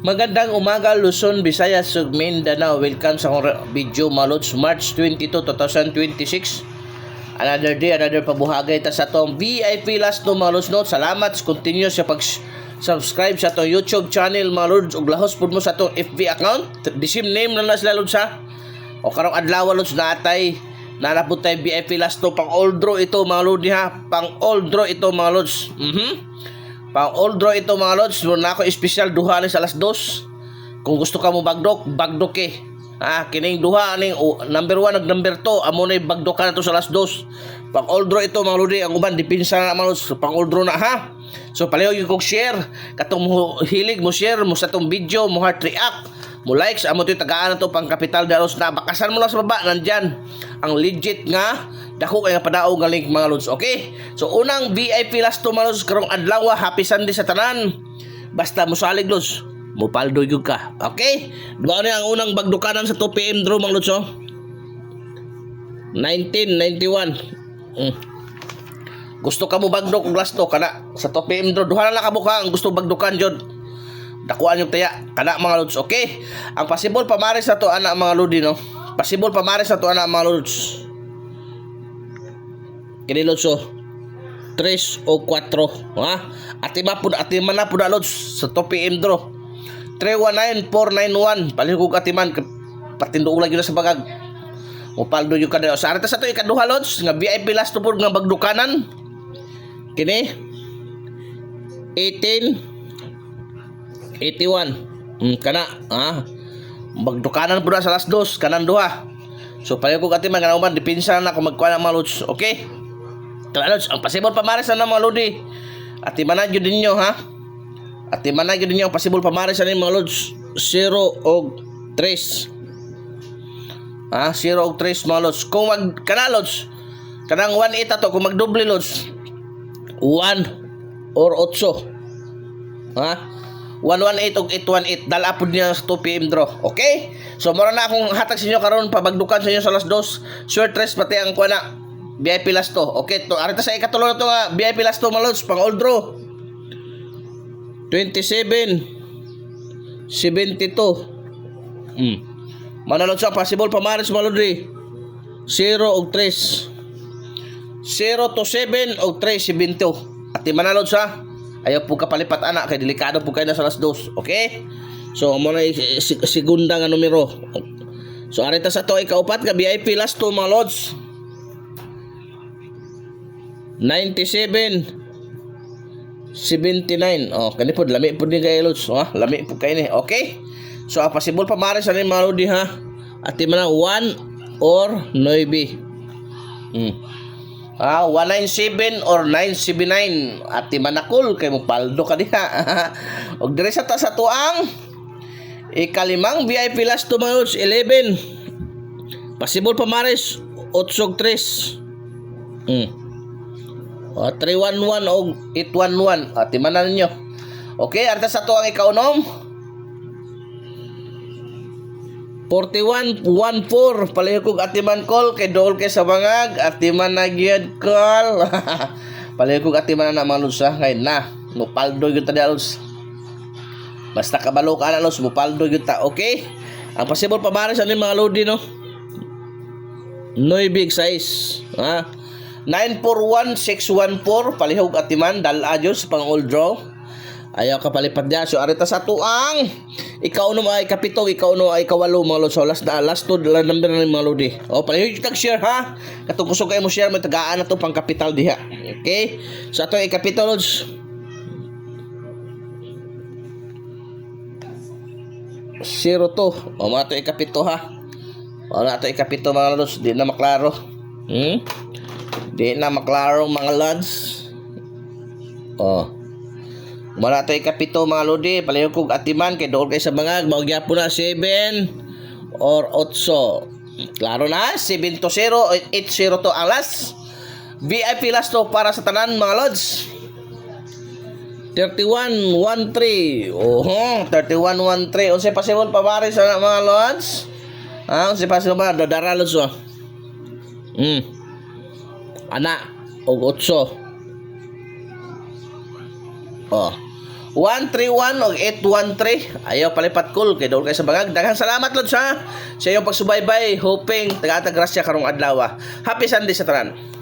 Magandang umaga Luzon, Visayas, ug Mindanao. Welcome sa akong video Malods March 22, 2026. Another day, another pabuhagay ta sa atong VIP last no Malods no. Salamat sa continuous sa pag-subscribe sa atong YouTube channel Malods ug lahos pud mo sa atong FB account. The same name na sila Lods ha. O karong adlaw Lods natay nalapot tay VIP last no pang old draw ito mga Lodi ha. Pang old draw ito mga Lods. Pang old draw ito mga Lods. Na ako special duha ni sa alas 2. Kung gusto ka mo bagdok eh. Kining duha ning number 1 ug number 2 amo nay bagdok ka na to sa alas 2. Pang old draw ito mga Lodi. Ang uban dipinsa na mga Lods. Pang old draw na ha. So palayo yung kong share. Katong mo hilig mo share mo sa tong video mo heart react. Mo likes amo to tagaan na to pang kapital dalos na bakasan mo lang sa baba nandyan ang legit nga dako kay nga padaog nga link mga Lods. Okay? So unang VIP last to mga Lods karong adlaw, happy Sunday sa tanan. Basta mosalig Lods, mopaldo gyud ka. Okay? Duwa ni ang unang bagdukanan sa 2 PM draw mga Lods. 1991. Gusto ka mo bagdok og last to kana sa 2 PM draw duha na ka buka ang gusto bagdukan jud. Dakuan yung taya kana mga Lods. Okay? Ang possible pamares sa to ana mga Lodi no. Possible pamares sa to ana mga Lods. Kini Lods 3 o 4 ha. Atima na pud Lods sa 2 PM draw. 319491 palihog og atiman patindo ulag gyud sa bagag. Mopaldo yung kada sa arta sa to ikaduha Lods nga VIP last to pud nga bagdukanan. Kini 1881 kana bagdukanan pud sa alas 2 kanan duha. So palihog og atiman kana uban dipinsa na kung magkuha na mga Lods. Okay? Lods, ang possible pamares na mga Lodi. At imanagyo din nyo ha. At imanagyo din nyo ang possible pamares na mga Lods. 0 o 3. 0 o 3 mga Lods. Kung kana Lods, kanang 1-8 ato, kung magdoble Lods, 1 or 8. 118 o 818 dala pud niya sa 2 PM draw. Okay? So mura na akong hatag sa inyo karon pabagdukan sa inyo sa alas 2. Short rest pati ang kuha na VIP last to. Okay, to arita sa ikatulo na to nga VIP last to mga Lods pang old draw. 27 72. Mana Lods ang possible pamares mga Lodi. 0 og 3. 0 to 7 og 3 72. At mana Lods ha. Ayaw po kapalipat anak kay delikado po kayo na sa alas 2. Okay? So mo na segunda nga numero. So arita sa to ikaupat ka VIP last to mga Lods. 97 79. Kani po lami po din kay Lods. Lami po kayo ni. Okay? So possible pamares sa mga Lodi ha. At man 1 or 9. 197 or 979 at manakul kay mo paldo ka diha. Og dire sa ta sa tuang ikalimang VIP last to mga Lods 11. Possible pamares 8 3. 311 o 811 at imanan ninyo. Okay, arta sa to ang ikaunom 4114 palihog kog atiman call kay dool kay sa bangag atiman na gyud call. Palihog kog atiman na mga Lods kay na mopaldo gyud ta Lods. Basta kabalo ka na Lods mopaldo gyud ta. Okay, ang possible pamares ani mga Lodi no 9 big size 941614 palihog atiman dal adyos pang old draw. Ayaw ka palipat niya. So arita sa tuang ikaw no ay kapito, ikaw no ay kawalo mga Lods. So last to number na mga Lodi. Palihog tag share ha. Katong gusto kayo mo share may tagaan na to pang kapital diha. Okay? So ato ay kapito Lods. 02. Mga ato ay kapito ha. Wala ato ay kapito mga Lods. Di na maklaro. Di na maklaro mga Lods. Mara to ikapito mga Lodi, palihog kog atiman kay dool kay sa bangag maugya po na 7 or 8. Klaro na 7 to 0 8 0 to ang last. VIP last to para sa tanan mga Lods. 3113. 3113. Unsa possible pamares sa mga Lods? Unsa possible ba dadara Lods Ana og 8. 131 o 813. Ayaw palipat call kay doon kayo sa bangag. Daghang salamat Lods ha sa iyong pagsubaybay. Hoping taga-grasya karong adlaw. Happy Sunday sa tanan.